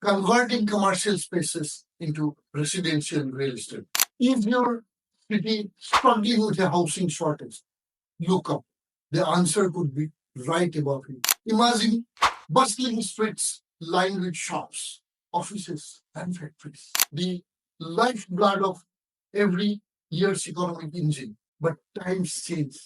converting commercial spaces into residential real estate. Is your city struggling with a housing shortage? Look up. The answer could be right above you. Imagine bustling streets lined with shops, offices, and factories. The lifeblood of every year's economic engine. But times change,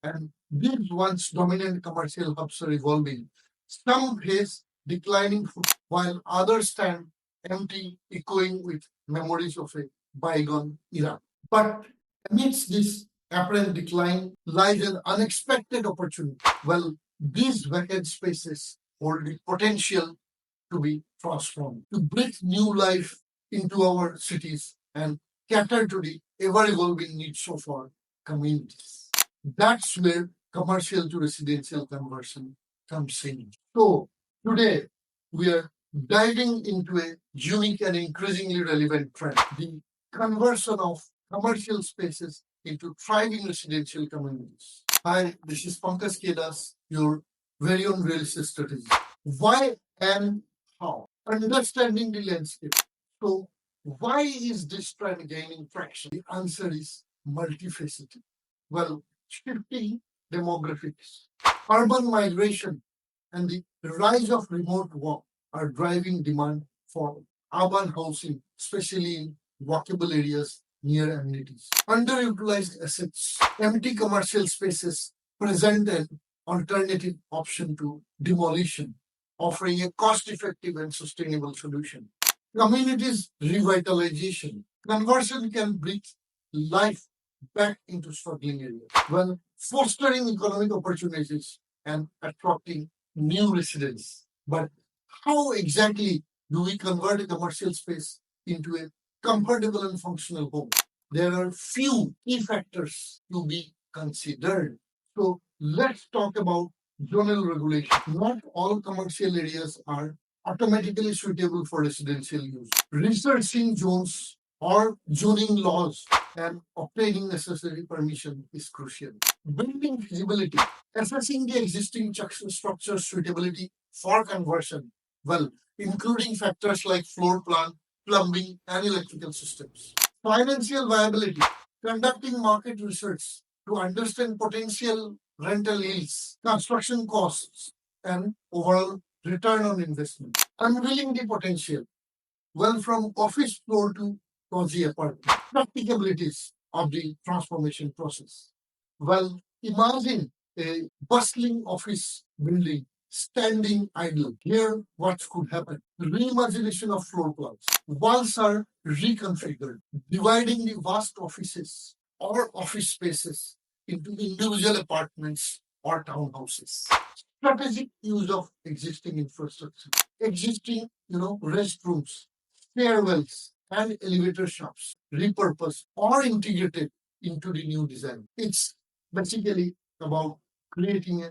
and these once dominant commercial hubs are evolving. Some face declining foot, while others stand empty, echoing with memories of a bygone era. But amidst this apparent decline lies an unexpected opportunity. Well, these vacant spaces hold the potential to be transformed, to breathe new life into our cities and cater to the ever evolving needs of our communities. That's where commercial to residential conversion comes in. So, today we are diving into a unique and increasingly relevant trend, the conversion of commercial spaces into thriving residential communities. Hi, this is Pankaj Kedas, your very own real estate strategist. Why and how? Understanding the landscape. So, why is this trend gaining traction? The answer is multifaceted. Well, shifting demographics, urban migration, and the rise of remote work are driving demand for urban housing, especially in walkable areas near amenities. Underutilized assets, empty commercial spaces present an alternative option to demolition, offering a cost-effective and sustainable solution. Communities revitalization. Conversion can breathe life back into struggling areas while fostering economic opportunities and attracting new residents. But how exactly do we convert a commercial space into a comfortable and functional home? There are few key factors to be considered. So let's talk about zonal regulation. Not all commercial areas are automatically suitable for residential use. Researching zones or zoning laws and obtaining necessary permission is crucial. Building feasibility, assessing the existing structure's suitability for conversion, well, including factors like floor plan, plumbing, and electrical systems. Financial viability, conducting market research to understand potential rental yields, construction costs, and overall return on investment. Unveiling the potential, well, from office floor to cozy apartment. Practicabilities of the transformation process. Well, imagine a bustling office building standing idle. Here, what could happen? Reimagination of floor plans. Walls are reconfigured, dividing the vast offices or office spaces into individual apartments or townhouses. Strategic use of existing infrastructure, existing, restrooms, stairwells, and elevator shafts, repurposed or integrated into the new design. It's basically about creating a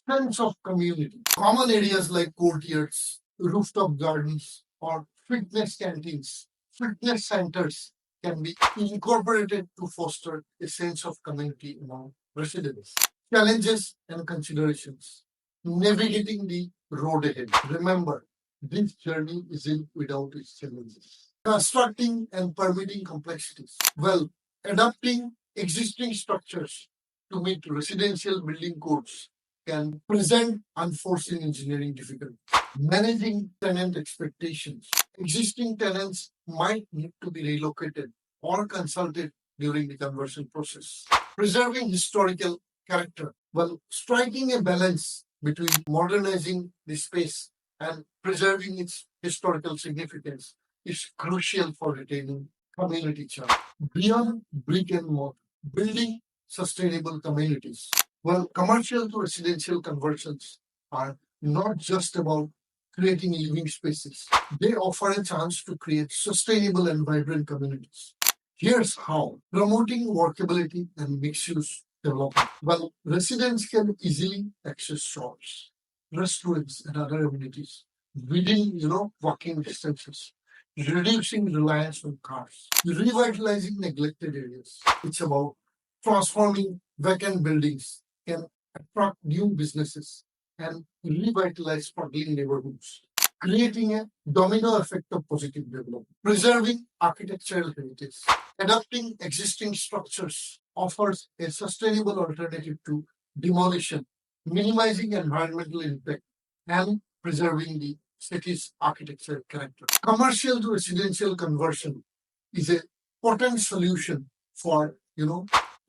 sense of community. Common areas like courtyards, rooftop gardens, or fitness canteens, fitness centers can be incorporated to foster a sense of community among residents. Challenges and considerations. Navigating the road ahead. Remember, this journey isn't without its challenges. Constructing and permitting complexities. Well, adapting existing structures to meet residential building codes can present unforeseen engineering difficulties. Managing tenant expectations. Existing tenants might need to be relocated or consulted during the conversion process. Preserving historical character. Well, striking a balance between modernizing the space and preserving its historical significance is crucial for retaining community charm. Beyond brick and mortar, building sustainable communities. Well, commercial to residential conversions are not just about creating living spaces. They offer a chance to create sustainable and vibrant communities. Here's how. Promoting workability and mixed-use development. Well, residents can easily access shops, restaurants, and other amenities within, walking distances, reducing reliance on cars, revitalizing neglected areas. It's about transforming vacant buildings can attract new businesses and revitalize struggling neighborhoods. creating a domino effect of positive development. Preserving architectural heritage. Adapting existing structures offers a sustainable alternative to demolition, minimizing environmental impact and preserving the city's architectural character. Commercial to residential conversion is a potent solution for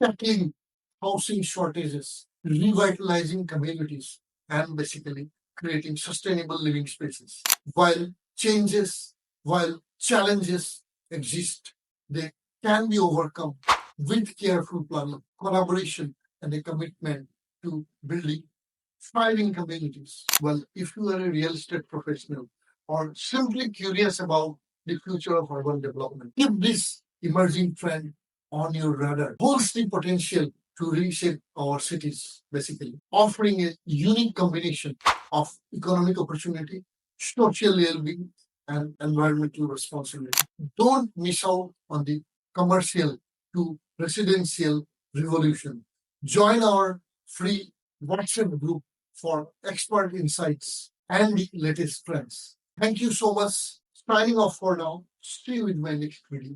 tackling housing shortages, revitalizing communities, and basically creating sustainable living spaces. Changes, while challenges exist, they can be overcome with careful planning, collaboration, and a commitment to building thriving communities. Well, if you are a real estate professional or simply curious about the future of urban development, keep this emerging trend on your radar. Holds the potential to reshape our cities, basically, offering a unique combination of economic opportunity, social well-being, and environmental responsibility. Don't miss out on the commercial to residential revolution. Join our free WhatsApp group for expert insights and the latest trends. Thank you so much. Signing off for now. See you in my next video.